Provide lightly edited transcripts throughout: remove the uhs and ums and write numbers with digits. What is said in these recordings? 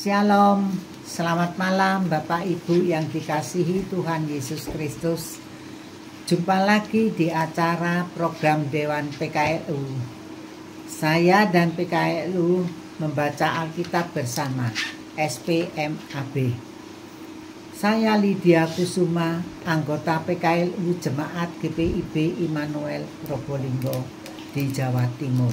Shalom, selamat malam Bapak Ibu yang dikasihi Tuhan Yesus Kristus. Jumpa lagi di acara program Dewan PKLU. Saya dan PKLU membaca Alkitab bersama SPMAB. Saya Lydia Kusuma, anggota PKLU Jemaat GPIB Immanuel Probolinggo di Jawa Timur.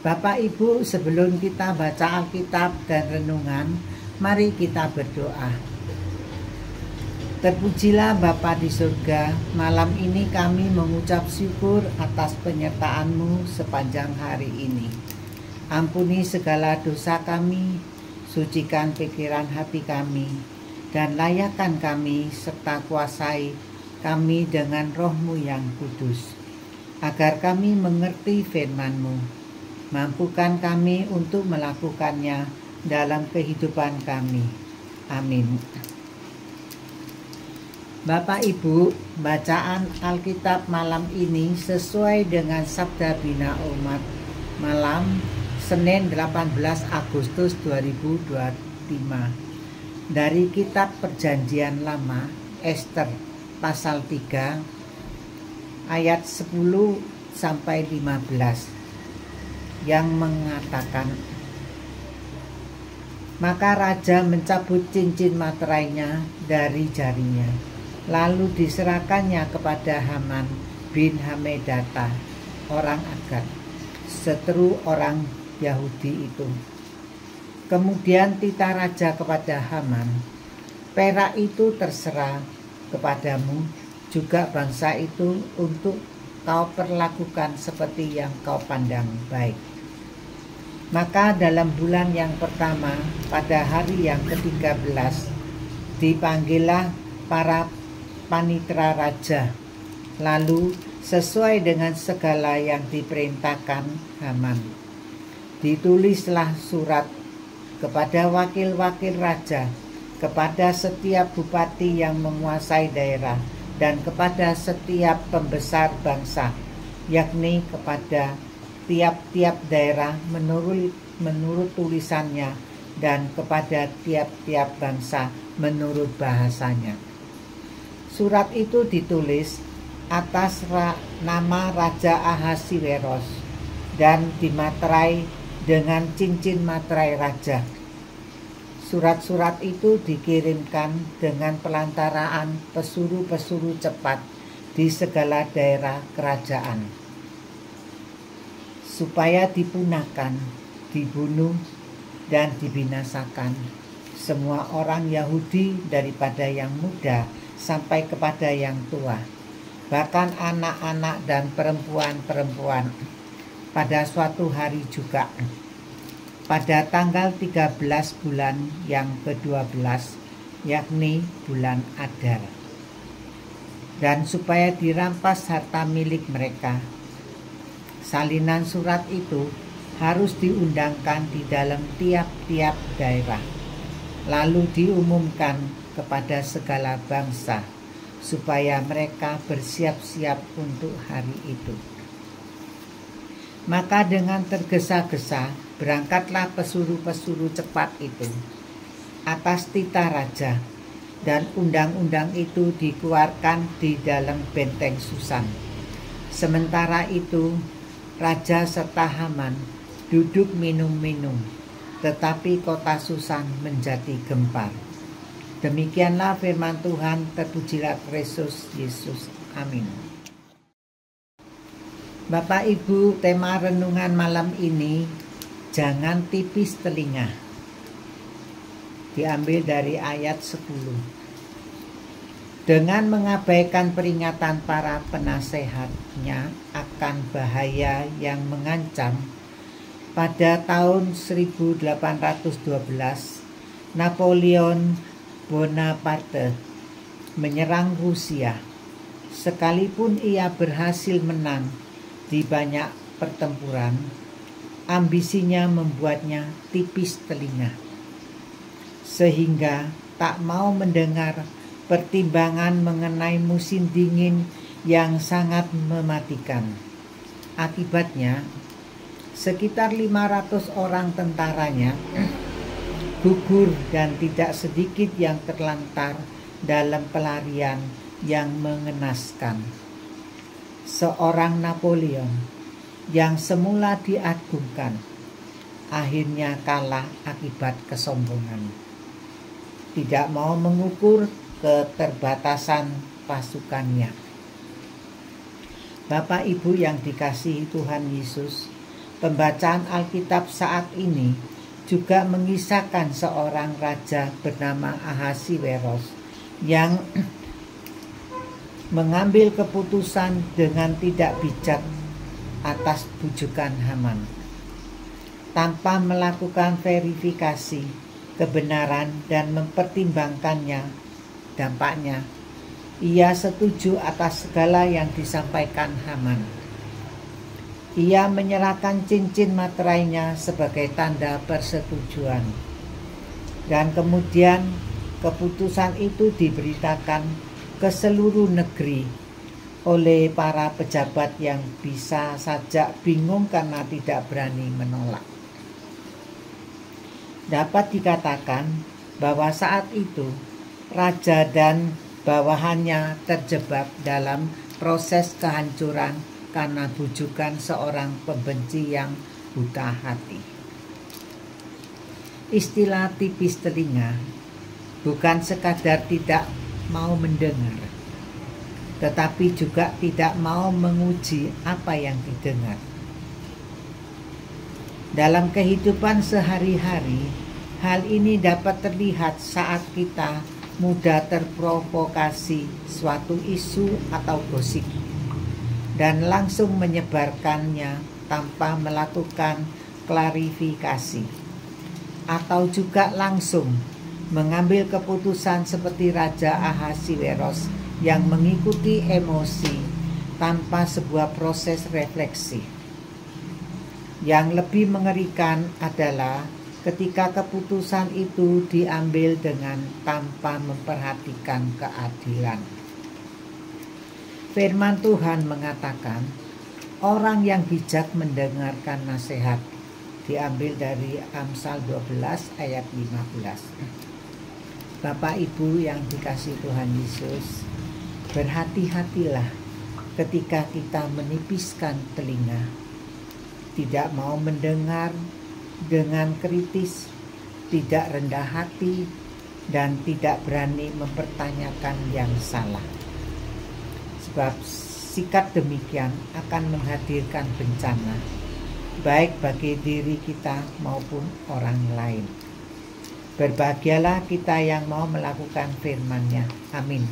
Bapak Ibu, sebelum kita baca Alkitab dan renungan, mari kita berdoa. Terpujilah Bapa di surga, malam ini kami mengucap syukur atas penyertaan-Mu sepanjang hari ini. Ampuni segala dosa kami, sucikan pikiran hati kami, dan layakkan kami serta kuasai kami dengan Roh-Mu yang kudus, agar kami mengerti firman-Mu. Mampukan kami untuk melakukannya dalam kehidupan kami. Amin. Bapak Ibu, bacaan Alkitab malam ini sesuai dengan Sabda Bina Umat malam Senin 18 Agustus 2025 dari Kitab Perjanjian Lama Ester pasal 3 ayat 10 sampai 15 yang mengatakan, maka raja mencabut cincin materainya dari jarinya, lalu diserahkannya kepada Haman bin Hamedata, orang Agag, seteru orang Yahudi itu. Kemudian titah raja kepada Haman, perak itu terserah kepadamu, juga bangsa itu untuk kau perlakukan seperti yang kau pandang baik. Maka dalam bulan yang pertama, pada hari yang ke-13, dipanggillah para panitera raja. Lalu sesuai dengan segala yang diperintahkan Haman, ditulislah surat kepada wakil-wakil raja, kepada setiap bupati yang menguasai daerah, dan kepada setiap pembesar bangsa, yakni kepada tiap-tiap daerah menurut tulisannya, dan kepada tiap-tiap bangsa menurut bahasanya. Surat itu ditulis atas nama Raja Ahasiweros dan dimaterai dengan cincin materai raja. Surat-surat itu dikirimkan dengan pelantaraan pesuruh-pesuruh cepat di segala daerah kerajaan, supaya dipunahkan, dibunuh, dan dibinasakan semua orang Yahudi daripada yang muda sampai kepada yang tua, bahkan anak-anak dan perempuan-perempuan, pada suatu hari juga, pada tanggal 13 bulan yang ke-12, yakni bulan Adar, dan supaya dirampas harta milik mereka. Salinan surat itu harus diundangkan di dalam tiap-tiap daerah, lalu diumumkan kepada segala bangsa, supaya mereka bersiap-siap untuk hari itu. Maka dengan tergesa-gesa berangkatlah pesuruh-pesuruh cepat itu. atas tita raja, dan undang-undang itu dikeluarkan di dalam benteng Susan. Sementara itu, raja serta Haman duduk minum-minum, tetapi kota Susan menjadi gempar. Demikianlah firman Tuhan, terpujilah Kristus Yesus. Amin. Bapak Ibu, tema renungan malam ini, jangan tipis telinga. Diambil dari ayat 10. Dengan mengabaikan peringatan para penasehatnya akan bahaya yang mengancam, pada tahun 1812 Napoleon Bonaparte menyerang Rusia. Sekalipun ia berhasil menang di banyak pertempuran, ambisinya membuatnya tipis telinga, sehingga tak mau mendengar pertimbangan mengenai musim dingin yang sangat mematikan. Akibatnya, sekitar 500 orang tentaranya gugur dan tidak sedikit yang terlantar dalam pelarian yang mengenaskan. Seorang Napoleon yang semula diagungkan akhirnya kalah akibat kesombongan. Tidak mau mengukur keterbatasan pasukannya. Bapak Ibu yang dikasihi Tuhan Yesus, pembacaan Alkitab saat ini juga mengisahkan seorang raja bernama Ahasiweros yang mengambil keputusan dengan tidak bijak atas bujukan Haman. Tanpa melakukan verifikasi kebenaran dan mempertimbangkannya dampaknya, ia setuju atas segala yang disampaikan Haman. Ia menyerahkan cincin materainya sebagai tanda persetujuan, dan kemudian keputusan itu diberitakan ke seluruh negeri oleh para pejabat yang bisa saja bingung karena tidak berani menolak. Dapat dikatakan bahwa saat itu raja dan bawahannya terjebak dalam proses kehancuran karena bujukan seorang pembenci yang buta hati. Istilah tipis telinga bukan sekadar tidak mau mendengar, tetapi juga tidak mau menguji apa yang didengar. Dalam kehidupan sehari-hari, hal ini dapat terlihat saat kita mudah terprovokasi suatu isu atau gosip dan langsung menyebarkannya tanpa melakukan klarifikasi, atau juga langsung mengambil keputusan seperti Raja Ahasiweros yang mengikuti emosi tanpa sebuah proses refleksi. Yang lebih mengerikan adalah ketika keputusan itu diambil dengan tanpa memperhatikan keadilan. Firman Tuhan mengatakan, orang yang bijak mendengarkan nasihat. Diambil dari Amsal 12 ayat 15. Bapak Ibu yang dikasihi Tuhan Yesus, berhati-hatilah ketika kita menipiskan telinga, tidak mau mendengar dengan kritis, tidak rendah hati, dan tidak berani mempertanyakan yang salah. Sebab sikap demikian akan menghadirkan bencana, baik bagi diri kita maupun orang lain. Berbahagialah kita yang mau melakukan firman-Nya. Amin.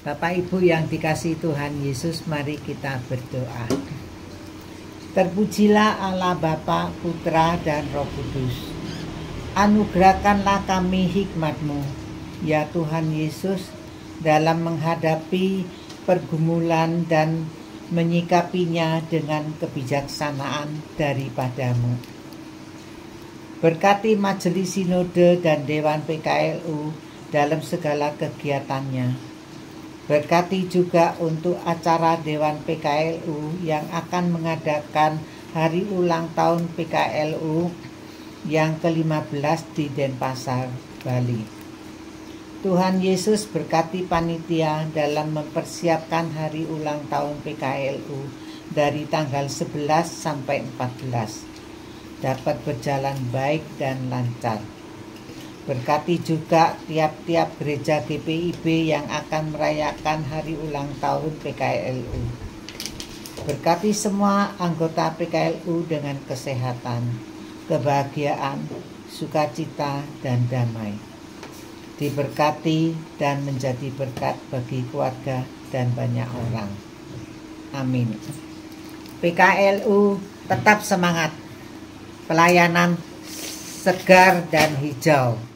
Bapak Ibu yang dikasihi Tuhan Yesus, mari kita berdoa. Terpujilah Allah Bapa, Putra, dan Roh Kudus. Anugerahkanlah kami hikmat-Mu, ya Tuhan Yesus, dalam menghadapi pergumulan dan menyikapinya dengan kebijaksanaan daripada-Mu. Berkati Majelis Sinode dan Dewan PKLU dalam segala kegiatannya. Berkati juga untuk acara Dewan PKLU yang akan mengadakan hari ulang tahun PKLU yang ke-15 di Denpasar, Bali. Tuhan Yesus berkati panitia dalam mempersiapkan hari ulang tahun PKLU dari tanggal 11 sampai 14, dapat berjalan baik dan lancar. Berkati juga tiap-tiap gereja GPIB yang akan merayakan hari ulang tahun PKLU. Berkati semua anggota PKLU dengan kesehatan, kebahagiaan, sukacita, dan damai. Diberkati dan menjadi berkat bagi keluarga dan banyak orang. Amin. PKLU tetap semangat. Pelayanan segar dan hijau.